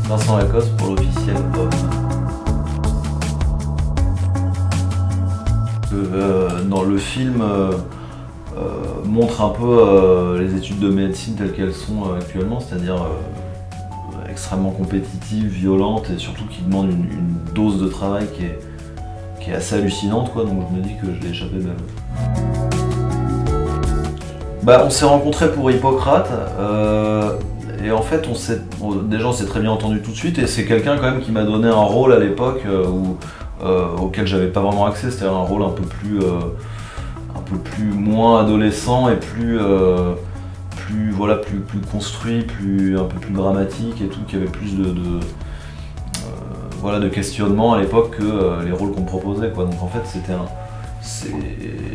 Vincent Lacoste pour l'officiel Homme. Dans le film montre un peu les études de médecine telles qu'elles sont actuellement, c'est-à-dire extrêmement compétitives, violentes et surtout qui demandent une dose de travail qui est assez hallucinante, quoi. Donc je me dis que je l'ai échappé belle. Bah, on s'est rencontrés pour Hippocrate et en fait déjà on s'est très bien entendu tout de suite et c'est quelqu'un quand même qui m'a donné un rôle à l'époque auquel j'avais pas vraiment accès, c'est-à-dire un rôle un peu plus moins adolescent et plus construit, un peu plus dramatique et tout, qui avait plus de questionnement à l'époque que les rôles qu'on me proposait, quoi. Donc en fait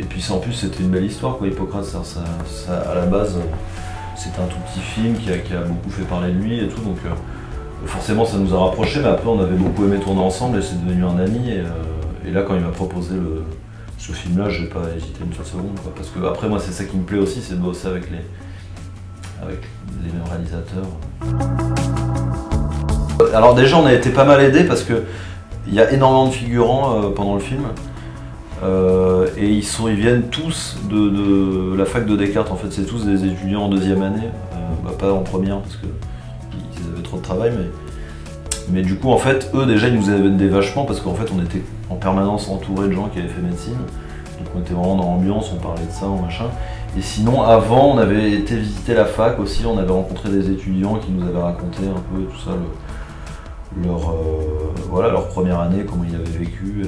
et puis en plus c'était une belle histoire, quoi. Hippocrate, ça, à la base c'était un tout petit film qui a beaucoup fait parler de lui et tout, donc forcément ça nous a rapprochés, mais après on avait beaucoup aimé tourner ensemble et c'est devenu un ami et là quand il m'a proposé ce film là, j'ai pas hésité une seule seconde, quoi, parce que après moi c'est ça qui me plaît aussi, c'est de bosser avec les mêmes réalisateurs. Alors déjà on a été pas mal aidés parce que il y a énormément de figurants pendant le film et ils viennent tous de la fac de Descartes, en fait c'est tous des étudiants en deuxième année, pas en première parce qu'ils avaient trop de travail, mais du coup en fait eux déjà ils nous aidaient vachement parce qu'en fait on était en permanence entouré de gens qui avaient fait médecine, donc on était vraiment dans l'ambiance, on parlait de ça, machin. Et sinon avant on avait été visiter la fac aussi, on avait rencontré des étudiants qui nous avaient raconté un peu tout ça, leur première année, comment ils avaient vécu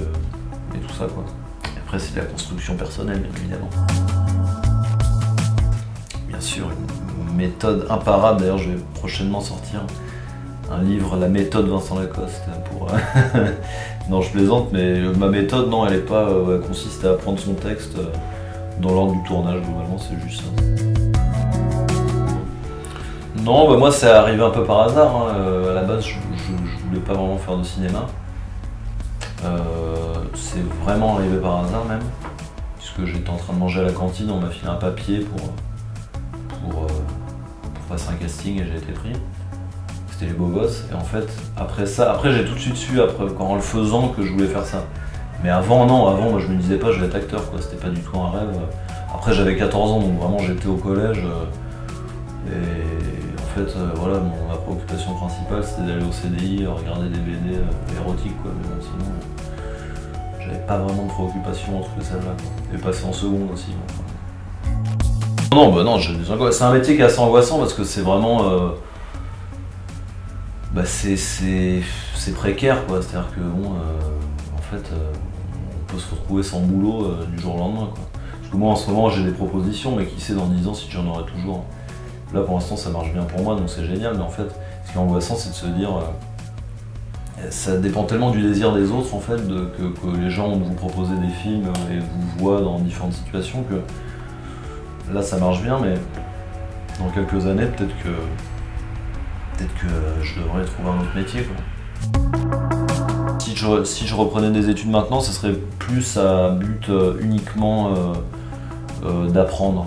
et tout ça, quoi. Et après c'est de la construction personnelle bien évidemment. Bien sûr une méthode imparable, d'ailleurs je vais prochainement sortir un livre, la méthode Vincent Lacoste pour... Non je plaisante, mais ma méthode non, elle consiste à apprendre son texte dans l'ordre du tournage, globalement c'est juste ça. Non, bah moi c'est arrivé un peu par hasard, hein. À la base je voulais pas vraiment faire de cinéma. C'est vraiment arrivé par hasard même, puisque j'étais en train de manger à la cantine, on m'a filé un papier pour passer un casting et j'ai été pris. C'était les Beaux Gosses, et en fait après j'ai tout de suite su, en le faisant, que je voulais faire ça. Mais avant moi je me disais pas je vais être acteur, quoi, c'était pas du tout un rêve. Après j'avais 14 ans donc vraiment j'étais au collège et en fait voilà, ma préoccupation principale c'était d'aller au CDI, regarder des BD érotiques, quoi, mais bon, sinon j'avais pas vraiment de préoccupation autre que celle-là, quoi. Et passer en seconde aussi. Non, c'est un métier qui est assez angoissant parce que c'est vraiment c'est précaire, quoi, c'est-à-dire que bon en fait on peut se retrouver sans boulot du jour au lendemain, quoi. Parce que moi en ce moment j'ai des propositions, mais qui sait dans 10 ans si j'en aurai toujours. Là pour l'instant ça marche bien pour moi donc c'est génial, mais en fait ce qui est angoissant c'est de se dire ça dépend tellement du désir des autres en fait, que les gens vont vous proposer des films et vous voient dans différentes situations, que là ça marche bien, mais dans quelques années peut-être que je devrais trouver un autre métier, quoi. Si je reprenais des études maintenant, ce serait plus à but uniquement d'apprendre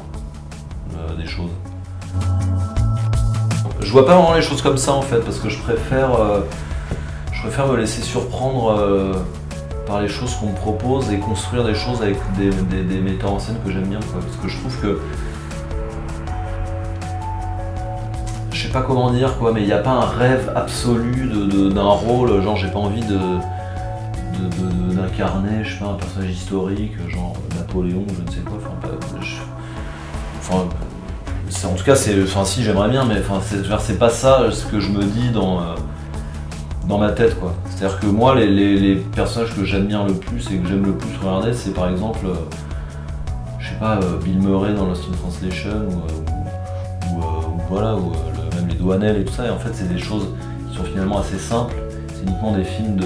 des choses. Je vois pas vraiment les choses comme ça en fait, parce que je préfère me laisser surprendre par les choses qu'on me propose et construire des choses avec des metteurs en scène que j'aime bien, quoi. Parce que je trouve que je sais pas comment dire, quoi, mais il n'y a pas un rêve absolu d'un rôle, genre j'ai pas envie d'incarner, je sais pas, un personnage historique, genre Napoléon ou je ne sais quoi, en tout cas si j'aimerais bien, mais c'est pas ça ce que je me dis dans ma tête, quoi. C'est-à-dire que moi les personnages que j'aime bien le plus et que j'aime le plus regarder, c'est par exemple, je sais pas, Bill Murray dans Lost in Translation ou même les Douanel et tout ça, et en fait c'est des choses qui sont finalement assez simples, c'est uniquement des films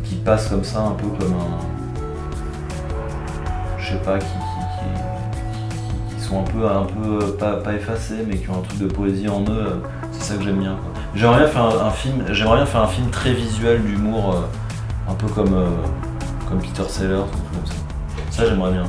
qui passent comme ça, un peu comme je sais pas, qui sont un peu pas effacés, mais qui ont un truc de poésie en eux, c'est ça que j'aime bien, quoi. J'aimerais bien faire un film très visuel d'humour, un peu comme Peter Sellers, comme ça j'aimerais bien.